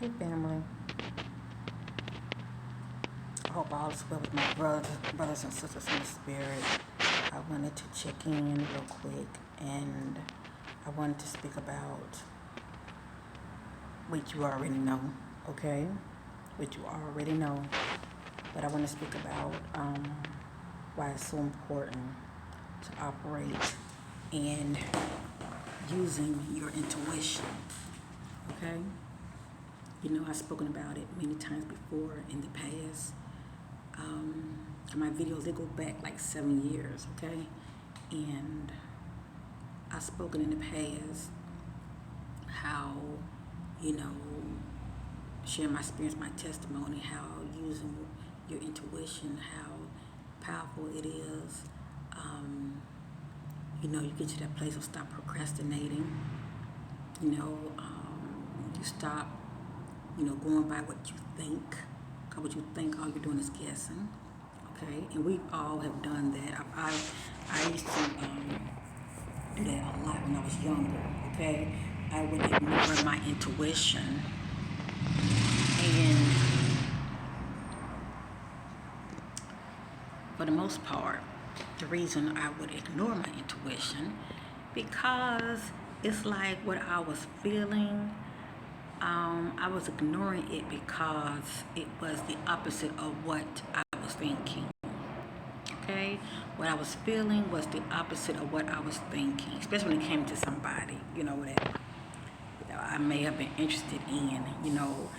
Hey family, I hope all is well with my brothers and sisters in the spirit. I wanted to check in real quick and I wanted to speak about what you already know, okay? What you already know. But I want to speak about why it's so important to operate in using your intuition, okay? You know, I've spoken about it many times before in the past. My videos, they go back like 7 years, okay? And I've spoken in the past how, you know, sharing my experience, my testimony, how using your intuition, how powerful it is. You know, you get to that place of stop procrastinating. You know, you stop, you know, going by what you think. Because what you think, all you're doing is guessing. Okay, and we all have done that. I used to do that a lot when I was younger. Okay, I would ignore my intuition, and for the most part, the reason I would ignore my intuition because it's like what I was feeling. I was ignoring it because it was the opposite of what I was thinking. Okay, what I was feeling was the opposite of what I was thinking, especially when it came to somebody, you know, that I may have been interested in. You know,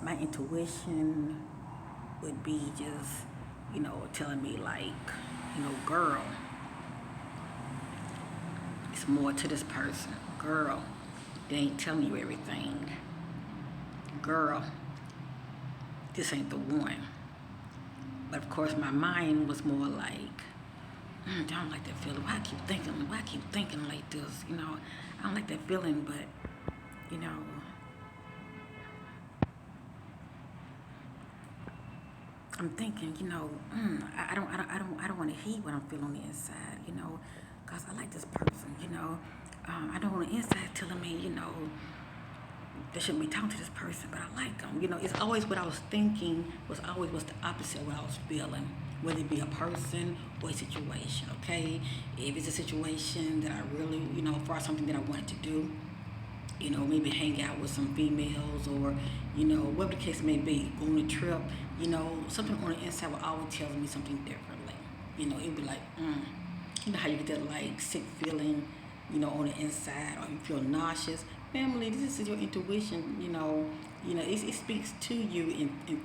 my intuition would be just, you know, telling me like, you know, girl, it's more to this person. Girl, they ain't telling you everything. Girl, this ain't the one. But of course, my mind was more like, I don't like that feeling. Why I keep thinking like this? You know, I don't like that feeling, but you know, I'm thinking, you know, I don't want to heed what I'm feeling on the inside, you know, cause I like this person, you know. I don't want the inside telling me, you know, they shouldn't be talking to this person, but I like them. You know, it's always what I was thinking was the opposite of what I was feeling, whether it be a person or a situation, okay? If it's a situation that I really, you know, for something that I wanted to do, you know, maybe hang out with some females or, you know, whatever the case may be, go on a trip, you know, something on the inside will always tell me something differently. You know, it'd be like, you know how you get that like sick feeling, you know, on the inside, or you feel nauseous. Family, this is your intuition, you know, it speaks to you and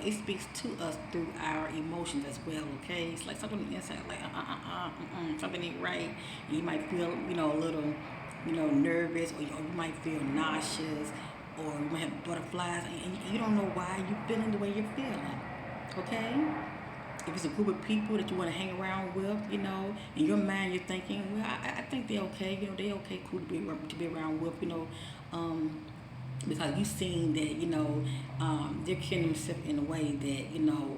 it speaks to us through our emotions as well, okay? It's like something on the inside, like, something ain't right. You might feel, you know, a little, you know, nervous, or you might feel nauseous, or you might have butterflies, and you don't know why you're feeling the way you're feeling, okay? If it's a group of people that you want to hang around with, you know, in your mind you're thinking, well, I think they're okay, you know, they're okay, cool to be around with, you know, because you've seen that, you know, they're carrying themselves in a way that, you know,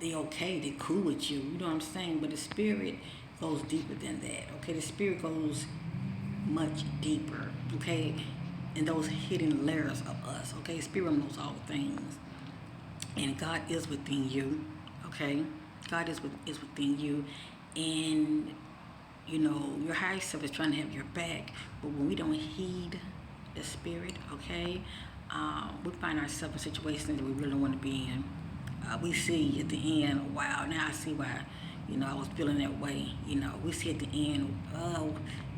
they okay, they cool with you, you know what I'm saying? But the spirit goes deeper than that, okay? The spirit goes much deeper, okay? In those hidden layers of us, okay? Spirit knows all things. And God is within you, okay? God is within you, and you know your higher self is trying to have your back. But when we don't heed the spirit, okay, we find ourselves in situations that we really don't want to be in. We see at the end, wow, now I see why, you know, I was feeling that way. You know, we see at the end, oh,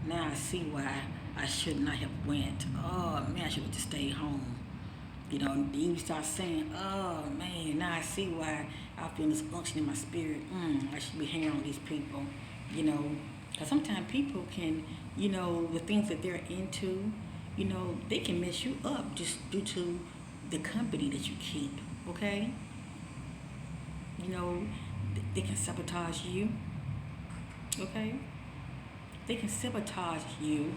now I see why I should not have went. Oh man, I should have just stayed home. You know, then you start saying, oh man, now I see why I feel this unction in my spirit. I should be hanging on these people, you know. Because sometimes people can, you know, the things that they're into, you know, they can mess you up just due to the company that you keep, okay? You know, they can sabotage you, okay? They can sabotage you.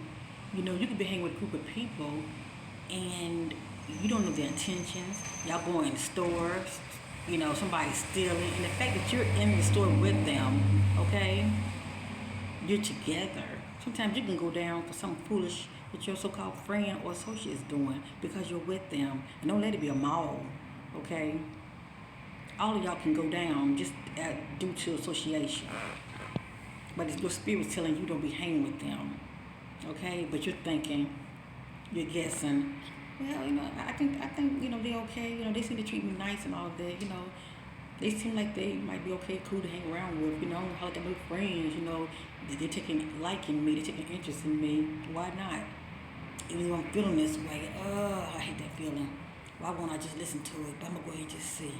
You know, you could be hanging with a group of people and you don't know their intentions. Y'all go in the stores, you know, somebody's stealing, and the fact that you're in the store with them, okay, you're together. Sometimes you can go down for some foolish what your so-called friend or associate is doing because you're with them. And don't let it be a mall, okay? All of y'all can go down just due to association. But it's your spirit's telling you don't be hanging with them, okay? But you're thinking, you're guessing, well, I think, they're okay. They seem to treat me nice and all of that. They seem like they might be okay, cool to hang around with. How like I'm friends. They're taking liking me, they're taking interest in me. Why not? Even though I'm feeling this way, I hate that feeling. Why won't I just listen to it? But I'm gonna go ahead and just see.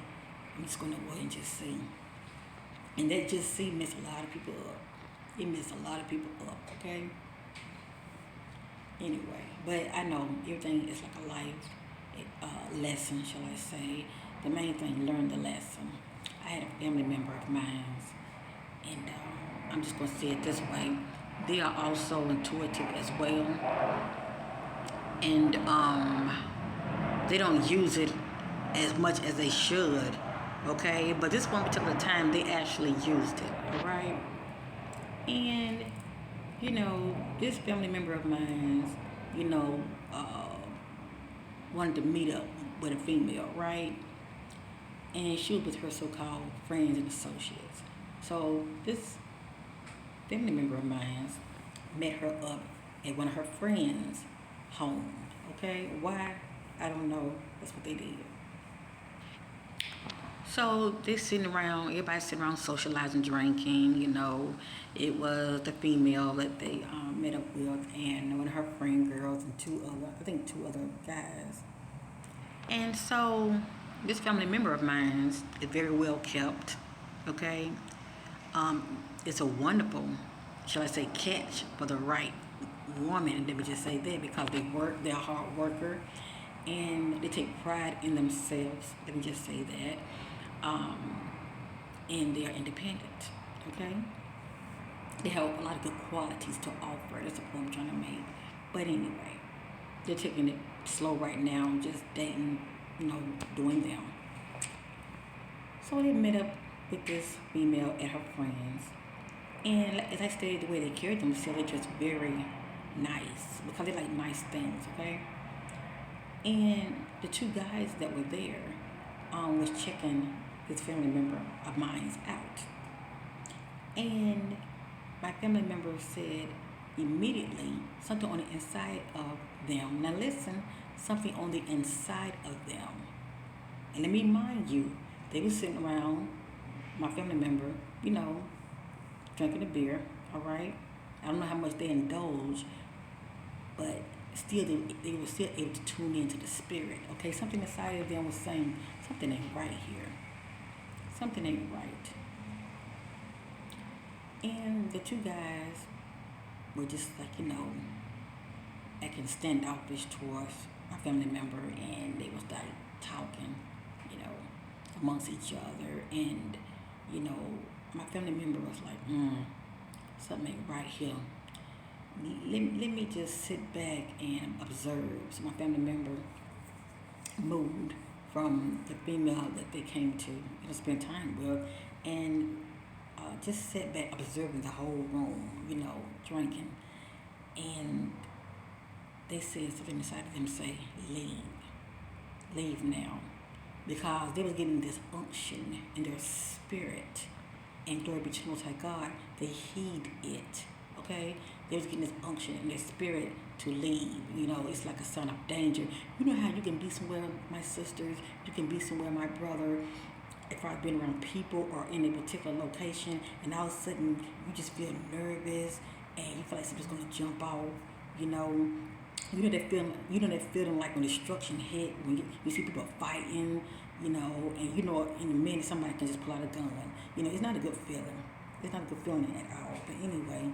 I'm just gonna go ahead and just see. And that just see mess a lot of people up. It mess a lot of people up, okay? Anyway, but I know everything is like a life lesson, shall I say. The main thing, learn the lesson. I had a family member of mine, and I'm just going to say it this way. They are also intuitive as well, and they don't use it as much as they should, okay? But this one particular time, they actually used it, all right? And this family member of mine, wanted to meet up with a female, right? And she was with her so-called friends and associates. So this family member of mine met her up at one of her friends' home, okay? Why? I don't know. That's what they did. So they everybody sitting around socializing, drinking, It was the female that they met up with and one of her friend girls and two other guys. And so this family member of mine is very well kept, okay? It's a wonderful, shall I say, catch for the right woman. Let me just say that because they're a hard worker, and they take pride in themselves. Let me just say that. And they are independent, okay? They have a lot of good qualities to offer. That's the point I'm trying to make. But anyway, they're taking it slow right now, just dating, doing them. So they met up with this female and her friends. And as I stated, the way they carried themselves, they're just very nice because they like nice things, okay? And the two guys that were there was checking this family member of mine out. And my family member said immediately something on the inside of them. Now listen, something on the inside of them. And let me remind you, they were sitting around, my family member, drinking a beer, all right? I don't know how much they indulge, but still they were still able to tune into the spirit, okay? Something inside of them was saying, something ain't right here. Something ain't right. And the two guys were just like, acting standoffish towards my family member, and they was like talking, amongst each other. And, my family member was like, something ain't right here. Let me just sit back and observe. So my family member moved from the female that they came to spend time with, and just sat back observing the whole room, drinking. And they said something inside of them say, leave now. Because they was getting this unction in their spirit. And glory be to the Most High God, they heed it, okay? They was getting this unction in their spirit to leave. It's like a sign of danger. You know how you can be somewhere, my sisters, you can be somewhere, my brother, if I've been around people or in a particular location, and all of a sudden you just feel nervous and you feel like something's gonna jump off, you know that feeling like when destruction hit, when you see people fighting, and in a minute somebody can just pull out a gun. It's not a good feeling. It's not a good feeling at all. But anyway,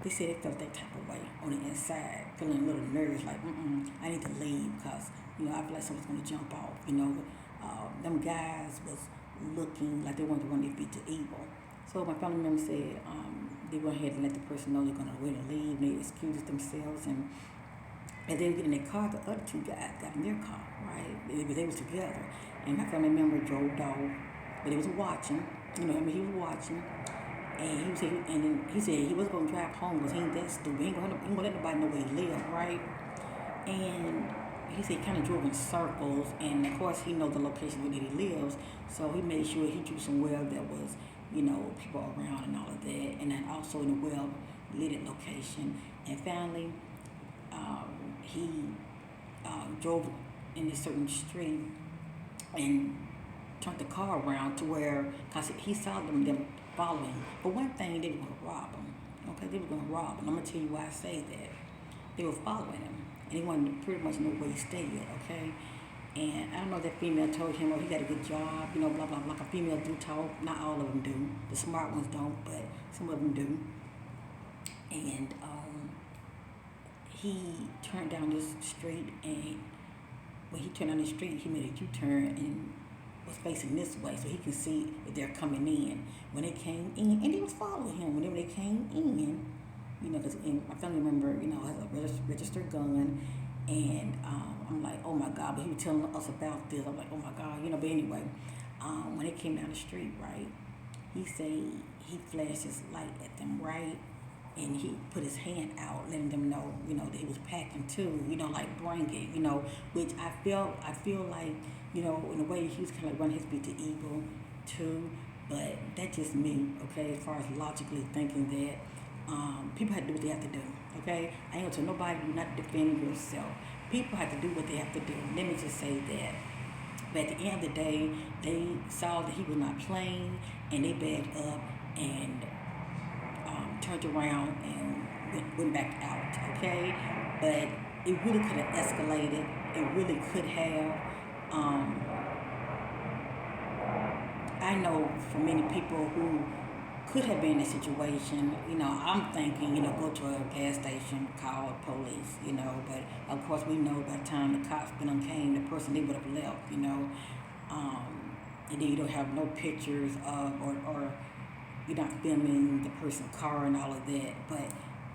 they said they felt that type of way on the inside, feeling a little nervous, like, I need to leave because, I feel like something's going to jump off, them guys was looking like they wanted to run their feet to evil. So my family member said they went ahead and let the person know they're going to wait and leave. They excused themselves, and as they were getting in their car, the other two guys got in their car, right? They was together, and my family member drove off, but he was watching. He was watching, And he said he was gonna drive home because he ain't that stupid. He ain't gonna let nobody know where he live, right? And he said he kind of drove in circles, and of course he knows the location where he lives, so he made sure he drew somewhere that was, people around and all of that, and then also in a well lit location. And finally, he drove in a certain street and turned the car around to where, cause he saw them following. But one thing, they were gonna rob him. Okay, they were gonna rob him. I'm gonna tell you why I say that. They were following him, and he wanted to pretty much know where he stayed. Okay, and I don't know if that female told him, oh, he got a good job, blah blah blah. Like a female do talk. Not all of them do. The smart ones don't, but some of them do. And he turned down this street, and when he turned down the street, he made a U-turn and was facing this way so he could see if they're coming in. When they came in, and he was following him. Whenever they came in, because my family member, has a registered gun, and I'm like, oh my God, but he was telling us about this. I'm like, oh my God, but anyway, when they came down the street, right, he said he flashed his light at them, right, and he put his hand out, letting them know, that he was packing too, like bring it, which I feel like, in a way he was kind of like running his beat to evil too, but that's just me, okay, as far as logically thinking that people have to do what they have to do, okay? I ain't gonna tell nobody do not defend yourself. People have to do what they have to do. Let me just say that. But at the end of the day, they saw that he was not playing, and they backed up and turned around and went back out, okay? But it really could have escalated. It really could have. Um, I know for many people who could have been in a situation, I'm thinking, go to a gas station, call the police, but of course we know by the time the cops came, the person, they would have left, and then you don't have no pictures of, or you're not filming the person's car and all of that, but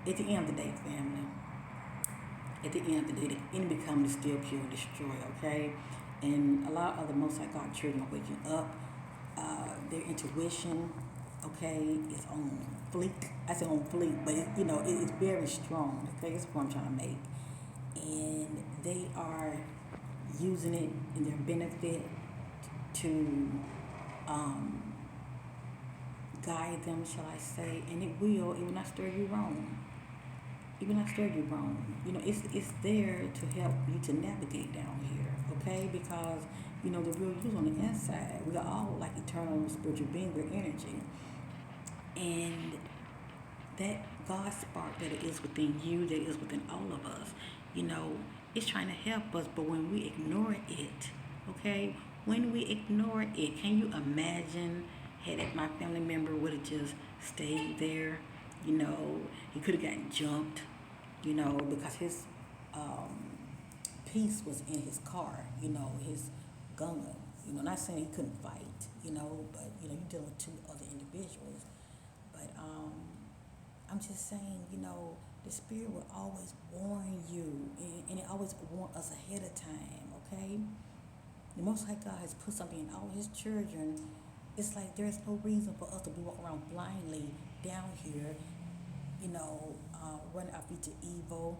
at the end of the day, family, at the end of the day, the enemy comes to steal, kill, and destroy, okay? And a lot of the Most High God children are waking up. Their intuition, okay, is on fleek. I say on fleek, but it's very strong. Okay, that's what I'm trying to make, and they are using it in their benefit to guide them, shall I say? And it will not stir you wrong. It will not stir you wrong. It's there to help you to navigate down here, okay? Because the real you's on the inside. We are all like eternal spiritual beings with energy. And that God spark that it is within you, that is within all of us, it's trying to help us. But when we ignore it, okay? When we ignore it, can you imagine had my family member would have just stayed there? He could have gotten jumped, because his piece was in his car, his gun. Not saying he couldn't fight, but you're dealing with two other individuals. But I'm just saying, the spirit will always warn you, and it always warns us ahead of time, okay? The Most High God has put something in all His children. It's like there's no reason for us to be walking around blindly down here, running our feet to evil,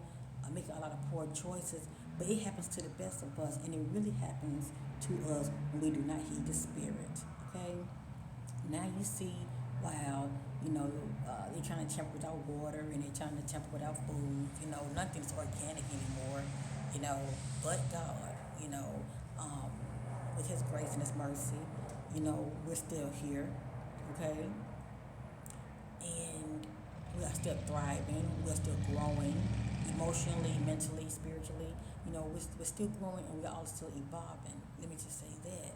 making a lot of poor choices. But it happens to the best of us, and it really happens to us when we do not heed the Spirit. Okay? Now you see, wow, they're trying to temper without water, and they're trying to temper without food. Nothing's organic anymore. But God. With His grace and His mercy, we're still here. Okay? And we are still thriving. We are still growing emotionally, mentally, spiritually. We're still growing, and we're all still evolving. Let me just say that.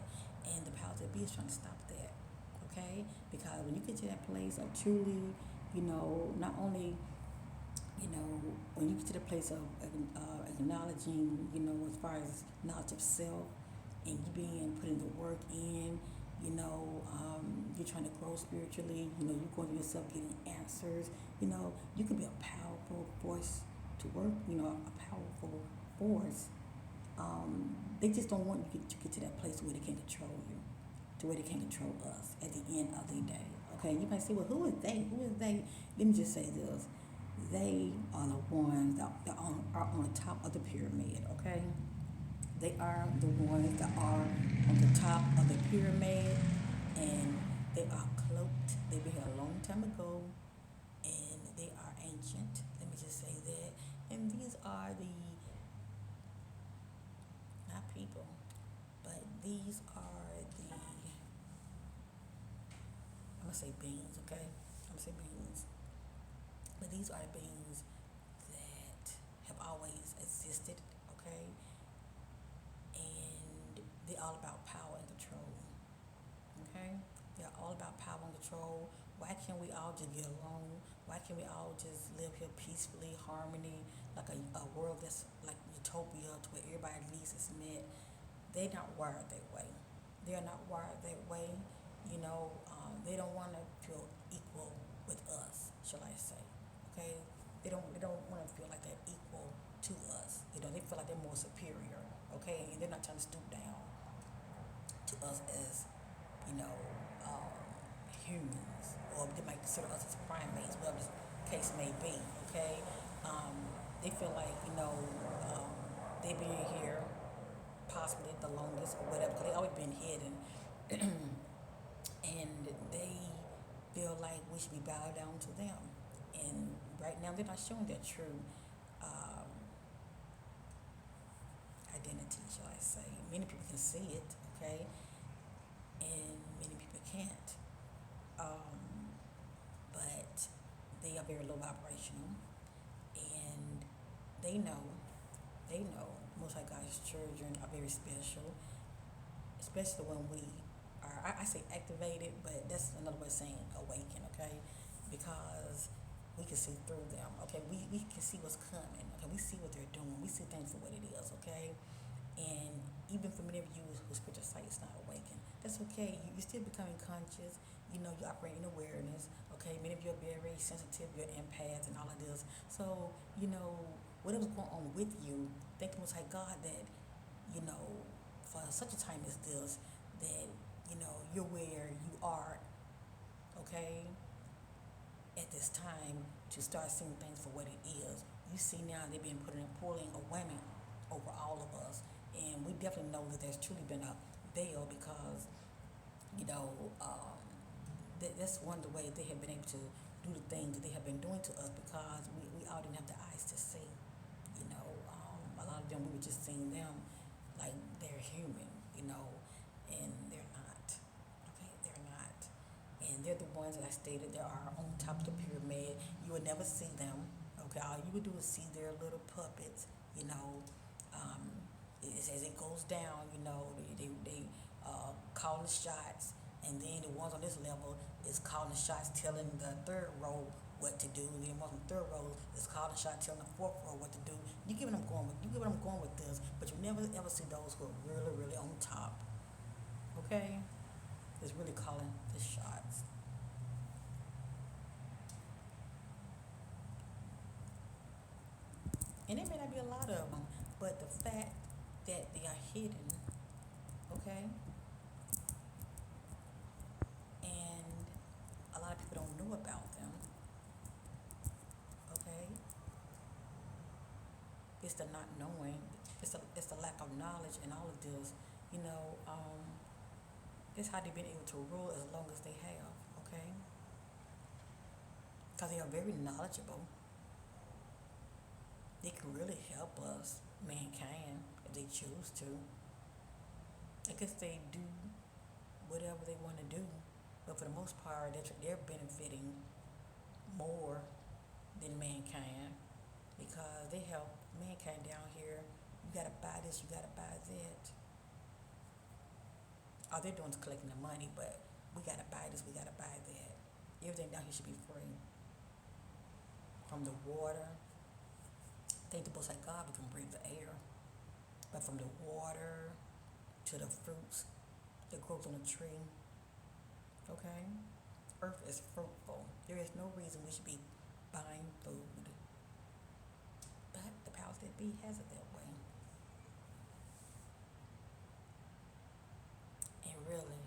And the powers that be is trying to stop that. Okay? Because when you get to that place of truly, not only, when you get to the place of acknowledging, as far as knowledge of self, and you being putting the work in, you're trying to grow spiritually, you're going to yourself getting answers, you can be a powerful force to work, a powerful force. They just don't want you to get to that place where they can control you, to where they can control us at the end of the day, Okay, you might say, well, who is they? Who is they? Let me just say this. They are the ones are on the top of the pyramid, okay? They are the ones that are on the top of the pyramid, and they are cloaked. They've been here a long time ago, and they are ancient. Let me just say that. And these are the, not people, but these are the, I'm gonna say beings, okay? I'm gonna say beings. But these are the beings that have always existed, okay? And they're all about power and control, okay? They're all about power and control. Why can't we all just get along? Why can't we all just live here peacefully, harmony, like a world that's like utopia to where everybody needs is met? They're not wired that way. They're not wired that way. They don't want to feel equal with us, shall I say? Okay, they don't want to feel like they're equal to us. They feel like they're more superior. Okay, and they're not trying to stoop down to us as you know um, humans, or they might consider us as primates, whatever the case may be. Okay, um, they feel like um, they've been here possibly the longest or whatever, because they always been hidden, and they feel like we should be bowed down to them. And right now, they're not showing their true um, identity, shall I say? Many people can see it, okay, and many people can't. Um, but they are very low vibrational, and they know, they know Most High God's children are very special, especially when we are, I say activated, but that's another way of saying awaken, okay? Because we can see through them, okay? We can see what's coming, okay? We see what they're doing. We see things for what it is, okay? And even for many of you whose spiritual sight is not awakened, that's okay. You're still becoming conscious. You operate in awareness, okay? Many of you are very sensitive, you're empaths and all of this. So, whatever's going on with you, thank the Most High God that, you know, for such a time as this, that you're where you are, okay, at this time, to start seeing things for what it is. You see now they've been pulling a whammy over all of us, and we definitely know that there's truly been a veil, because you know um, that's one of the ways they have been able to do the things that they have been doing to us, because we all didn't have the eyes to see. A lot of them, we were just seeing them like they're human, and they're not. Okay, they're not. And they're the ones that I stated that are on top of the pyramid. You would never see them. Okay, all you would do is see their little puppets. You know, um, as it goes down, they call the shots, and then the ones on this level is calling the shots, telling the third row what to do. And then the ones on the third row is calling the shots, telling the fourth row what to do. You get what I'm going with this, but you never ever see those who are really, really on top. Okay, is really calling the shots. And there may not be a lot of them, but the fact that they are hidden, okay, and a lot of people don't know about them, okay, it's the not knowing, it's the lack of knowledge and all of this, you know, um, it's how they've been able to rule as long as they have, okay, because they are very knowledgeable. They can really help us, mankind, if they choose to. I guess they do whatever they want to do, but for the most part, they're benefiting more than mankind, because they help mankind down here. You gotta buy this, you gotta buy that. All they're doing is collecting the money, but we gotta buy this, we gotta buy that. Everything down here should be free. From the water, thank the most like God, we can breathe the air. But from the water to the fruits that grows on a tree, okay? Earth is fruitful. There is no reason we should be buying food. But the powers that be has it that way. And really,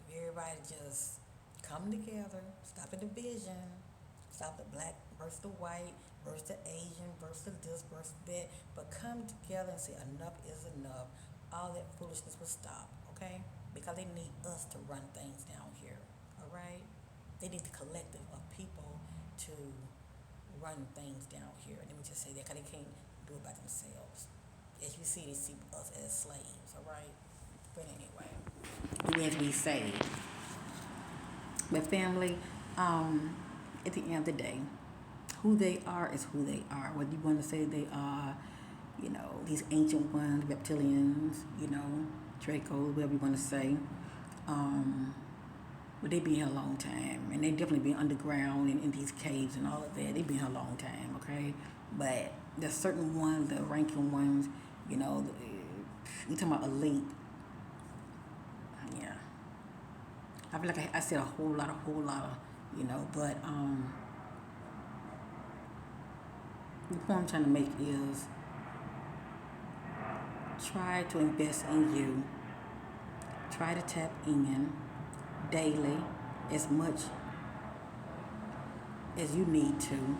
very, everybody just come together, stop the division, stop the black versus the white versus the Asian versus this versus that, but come together and say enough is enough. All that foolishness will stop, okay? Because they need us to run things down here, all right? They need the collective of people to run things down here. Let me just say that because they can't do it by themselves. As you see, they see us as slaves, all right? But anyway, as we say, but family, at the end of the day, who they are is who they are. Whether you want to say they are, these ancient ones, reptilians, Draco, whatever you want to say. But they been here a long time, and they definitely been underground in these caves and all of that. They been here a long time, okay? But there's certain ones, the ranking ones, we talking about elite. Yeah, I feel like I said a whole lot of, but the point I'm trying to make is try to invest in you. Try to tap in daily as much as you need to.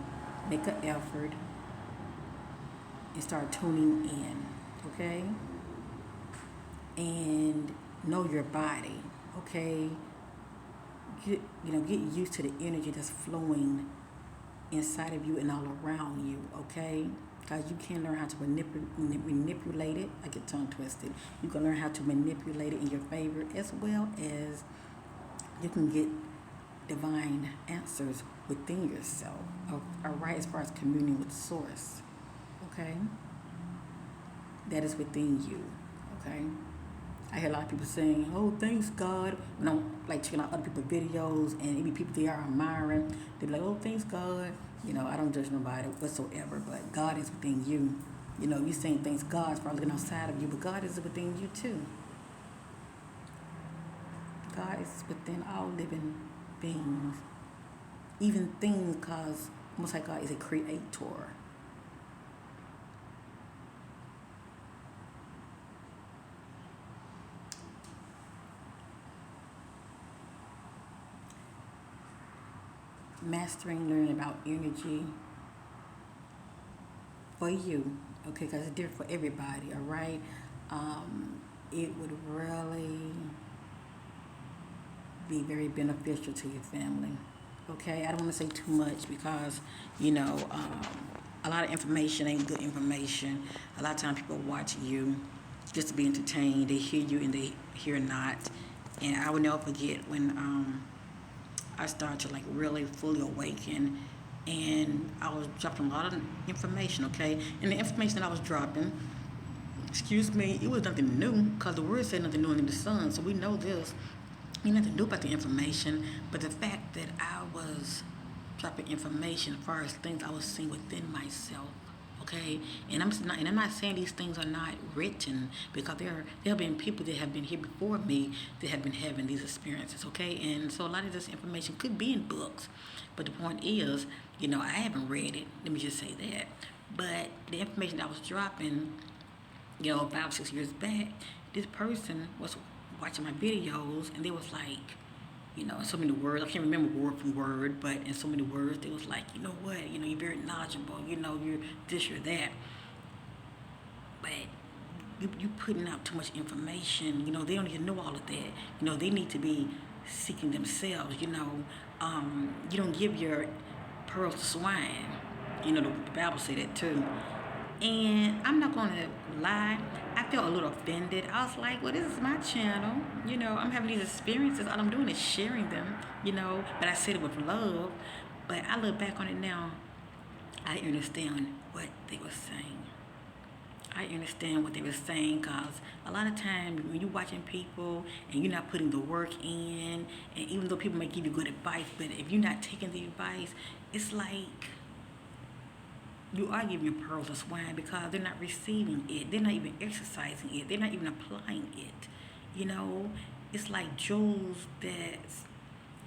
Make an effort and start tuning in, okay? And know your body, okay? Get used to the energy that's flowing inside of you and all around you, okay? Because you can learn how to manipulate it. I get tongue twisted. You can learn how to manipulate it in your favor, as well as you can get divine answers within yourself, all right, as far as communing with source, okay? That is within you, okay? I hear a lot of people saying, oh, thanks God. When I'm like checking out other people's videos and it be people they are admiring, they be like, oh, thanks God. I don't judge nobody whatsoever, but God is within you. You saying thanks God is probably looking outside of you, but God is within you too. God is within all living beings, even things, because Most High God is a creator. Mastering, learning about energy for you, okay, because it's different for everybody, all right? It would really be very beneficial to your family, okay? I don't want to say too much because, a lot of information ain't good information. A lot of times people watch you just to be entertained. They hear you and they hear not. And I will never forget when I started to like really fully awaken, and I was dropping a lot of information, okay? And the information that I was dropping, excuse me, it was nothing new because the word said nothing new under the sun, so we know this. Ain't nothing new about the information, but the fact that I was dropping information as far as things I was seeing within myself, okay? And I'm not saying these things are not written, because there have been people that have been here before me that have been having these experiences, okay? And so a lot of this information could be in books, but the point is, I haven't read it. Let me just say that. But the information that I was dropping, 5-6 years back, this person was watching my videos and they was like, in so many words, I can't remember word from word, but in so many words, they was like, you know what, you're very knowledgeable, you're this, you're that. But you putting out too much information, they don't even know all of that. They need to be seeking themselves, you don't give your pearls to swine. The Bible say that too. And I'm not going to lie, I felt a little offended. I was like, well, this is my channel. I'm having these experiences. All I'm doing is sharing them, but I said it with love. But I look back on it now, I understand what they were saying. I understand what they were saying, because a lot of times when you're watching people and you're not putting the work in, and even though people may give you good advice, but if you're not taking the advice, it's like you are giving your pearls to swine, because they're not receiving it. They're not even exercising it. They're not even applying it. It's like jewels that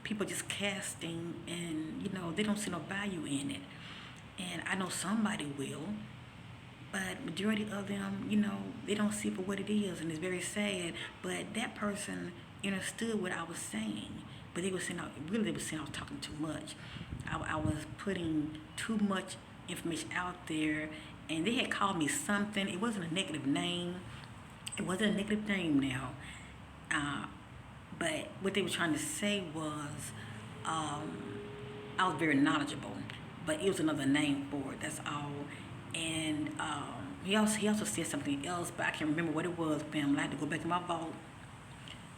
people just casting, and they don't see no value in it. And I know somebody will, but majority of them, they don't see it for what it is, and it's very sad. But that person understood what I was saying. But they were saying, really, they were saying I was talking too much. I was putting too much information out there, and they had called me something. It wasn't a negative name. It wasn't a negative name now. Uh, but what they were trying to say was, um, I was very knowledgeable, but it was another name for it. That's all. And he also said something else, but I can't remember what it was. Family, I had to go back in my vault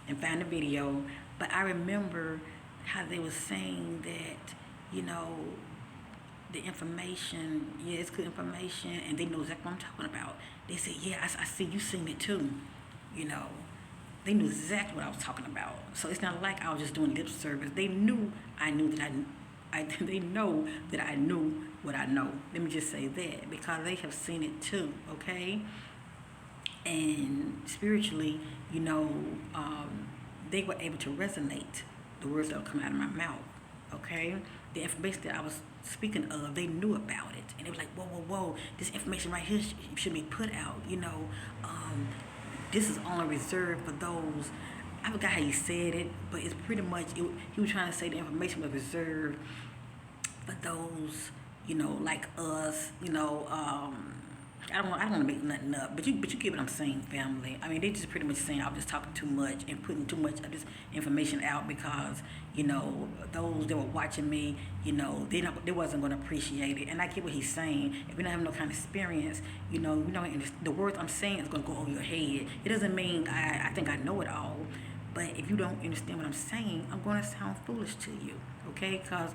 and find the video. But I remember how they were saying that, you know, the information, yeah, it's good information, and they know exactly what I'm talking about. They said, yeah, I see you seen it too, you know. They knew exactly what I was talking about. So it's not like I was just doing lip service. They knew I knew that they know that I knew what I know. Let me just say that because they have seen it too, okay? And spiritually, you know, they were able to resonate the words that would come out of my mouth, okay? The information that I was speaking of, they knew about it. And they were like, whoa, whoa, whoa, this information right here should be put out, you know. This is only reserved for those. I forgot how he said it, but it's pretty much, he was trying to say the information was reserved for those, you know, like us, you know. I don't want to make nothing up, but you get what I'm saying, family. I mean, they just pretty much saying I was just talking too much and putting too much of this information out because, you know, those that were watching me, you know, they wasn't going to appreciate it. And I get what he's saying. If you don't have no kind of experience, you know, the words I'm saying is going to go over your head. It doesn't mean I think I know it all, but if you don't understand what I'm saying, I'm going to sound foolish to you, okay? Because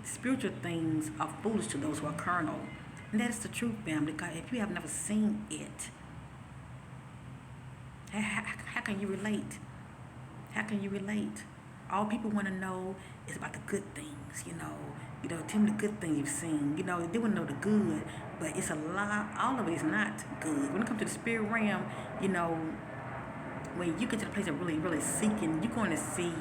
spiritual things are foolish to those who are carnal. And that's the truth, family. Because if you have never seen it, how can you relate? How can you relate? All people want to know is about the good things, you know. You know, tell me the good things you've seen. You know, they want to know the good, but it's a lot. All of it is not good. When it comes to the spirit realm, you know, when you get to the place of really, really seeking, you're going to see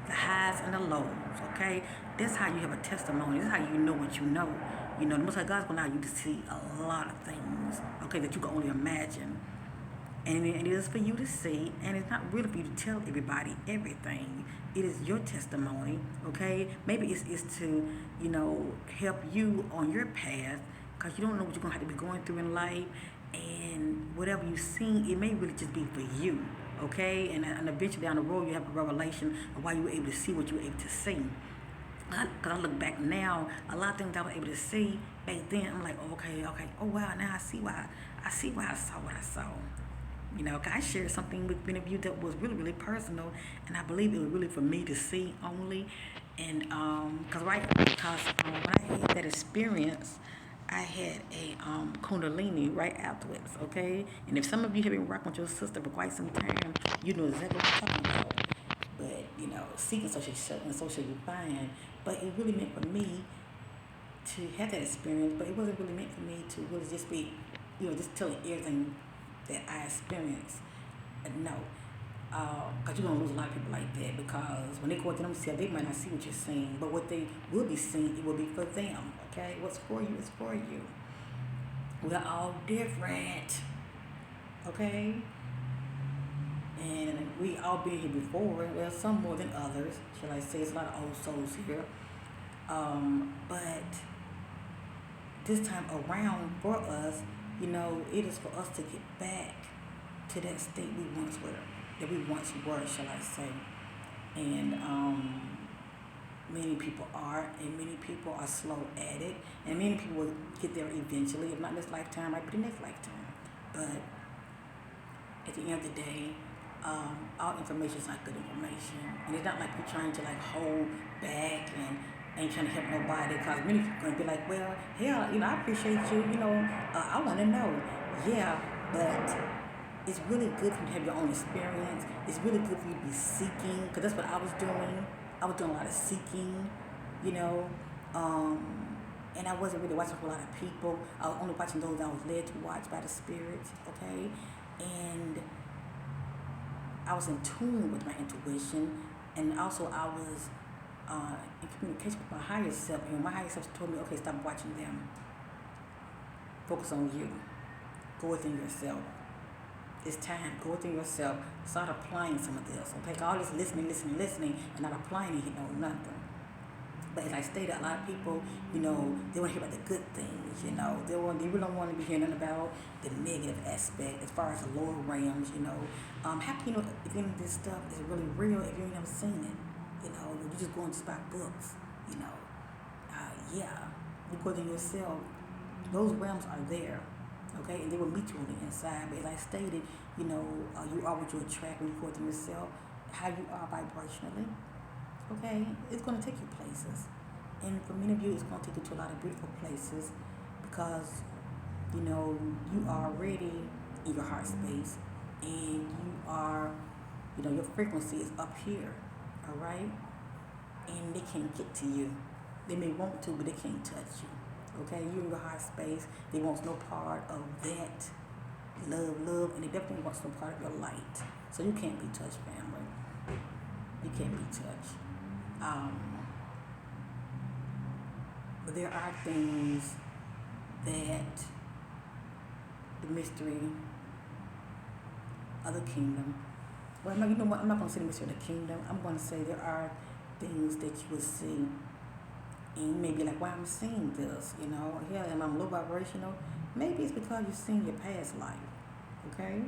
the highs and the lows, okay? That's how you have a testimony. That's how you know what you know. You know, the Most High God's going to allow you to see a lot of things, okay, that you can only imagine. And it is for you to see, and it's not really for you to tell everybody everything. It is your testimony, okay? Maybe it's to, you know, help you on your path, because you don't know what you're going to have to be going through in life, and whatever you've seen, it may really just be for you, okay? And eventually down the road, you have a revelation of why you were able to see what you were able to see. Because I look back now, a lot of things I was able to see back then, I'm like, oh, okay, oh wow, now I see why I saw what I saw. You know, 'cause I shared something with many of you that was really, really personal, and I believe it was really for me to see only. And because when I had that experience, I had a Kundalini right afterwards, okay? And if some of you have been rocking with your sister for quite some time, you know exactly what I'm talking about. But, you know, seeking so shall you find. But it really meant for me to have that experience, but it wasn't really meant for me to really just be, you know, just telling everything that I experienced. No. Because you're going to lose a lot of people like that, because when they go to themselves, they might not see what you're seeing, but what they will be seeing, it will be for them, okay? What's for you is for you. We're all different, okay? And we all been here before. Well, some more than others, shall I say. There's a lot of old souls here. But this time around for us, you know, it is for us to get back to that state that we once were, shall I say. And many people are, and many people are slow at it, and many people will get there eventually, if not this lifetime, might be the next lifetime. But at the end of the day, all information is not good information, and it's not like you're trying to like hold back and ain't trying to help nobody, because many people are going to be like, well, hell, you know, I appreciate you, you know, I want to know. Yeah, but it's really good for you to have your own experience. It's really good for you to be seeking, because that's what I was doing. I was doing a lot of seeking, you know, and I wasn't really watching a whole lot of people. I was only watching those I was led to watch by the Spirit, okay? And I was in tune with my intuition, and also I was in communication with my higher self, and my higher self told me, okay, stop watching them. Focus on you. Go within yourself. It's time. Go within yourself. Start applying some of this. Okay, all this listening, and not applying it, nothing. But as I stated, a lot of people, they want to hear about the good things. They really don't want to be hearing nothing about the negative aspect as far as the lower realms. How can you know if any of this stuff is really real if you ain't never seen it? You're just going to buy books. Yeah, you go to yourself. Those realms are there, okay, and they will meet you on the inside. But as I stated, you are what you attract when you go to yourself. How you are vibrationally, okay, it's going to take you places, and for many of you, it's going to take you to a lot of beautiful places because you are already in your heart space, and you are, your frequency is up here, all right, and they can't get to you. They may want to, but they can't touch you. Okay, you're in your heart space. They want no part of that love, and they definitely want no part of your light. So you can't be touched, family. You can't be touched. But there are things that the mystery of the kingdom. Well, you know what? I'm not going to say the mystery of the kingdom. I'm going to say there are things that you will see. And you may be like, why I'm seeing this, yeah, and I'm low vibrational. Maybe it's because you've seen your past life, okay?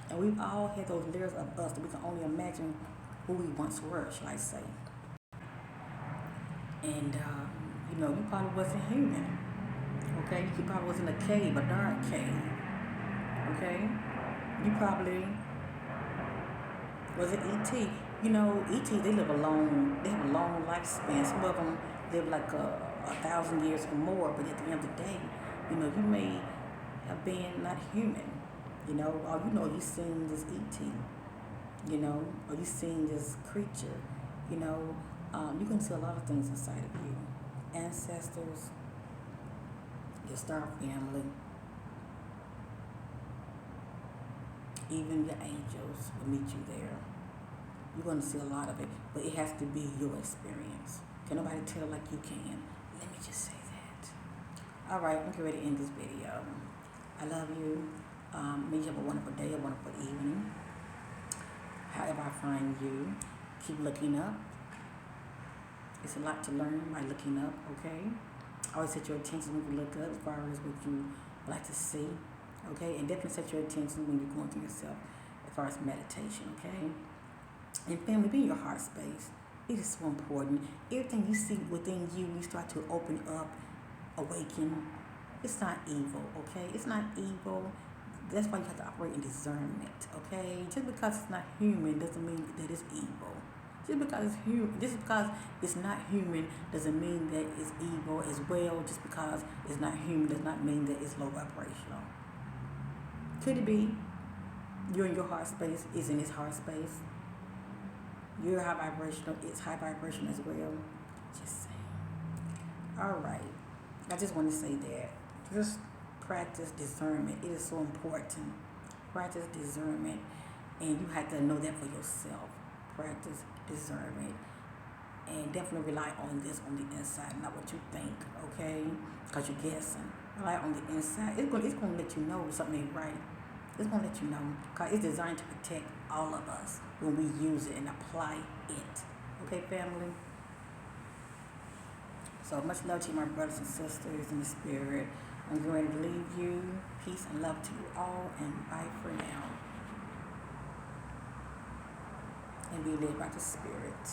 And we've all had those layers of us that we can only imagine who we once were, shall I say. And, you probably wasn't human, okay? You probably was in a cave, a dark cave, okay? You probably was an E.T. E.T., they have a long lifespan. Some of them live like 1,000 years or more, but at the end of the day, you may have been not human, or you seen this E.T., or you seen this creature, you can see a lot of things inside of you. Ancestors, your star family, even your angels will meet you there. You're going to see a lot of it, but it has to be your experience. Can nobody tell like you can? Let me just say that. All right, I'm getting ready to end this video. I love you. May you have a wonderful day, a wonderful evening. However I find you, keep looking up. It's a lot to learn by looking up, okay? Always set your attention when you look up as far as what you like to see, okay? And definitely set your attention when you're going through yourself as far as meditation, okay? And family, be in your heart space. It is so important. Everything you see within you, you start to open up, awaken. It's not evil, okay? It's not evil. That's why you have to operate in discernment, okay? Just because it's not human doesn't mean that it's evil. Just because it's not human doesn't mean that it's evil as well. Just because it's not human does not mean that it's low vibrational. Could it be you're in your heart space, is in his heart space? You're high vibrational, it's high vibration as well. Just saying. All right. I just want to say that. Just practice discernment. It is so important. Practice discernment. And you have to know that for yourself. Practice discernment. And definitely rely on this on the inside, not what you think, okay? Because you're guessing. Rely on the inside. It's going to let you know something ain't right. It's going to let you know. Because it's designed to protect all of us when we use it and apply it. Okay, family? So much love to you, my brothers and sisters in the spirit. I'm going to leave you. Peace and love to you all, and bye for now. And be led by the Spirit.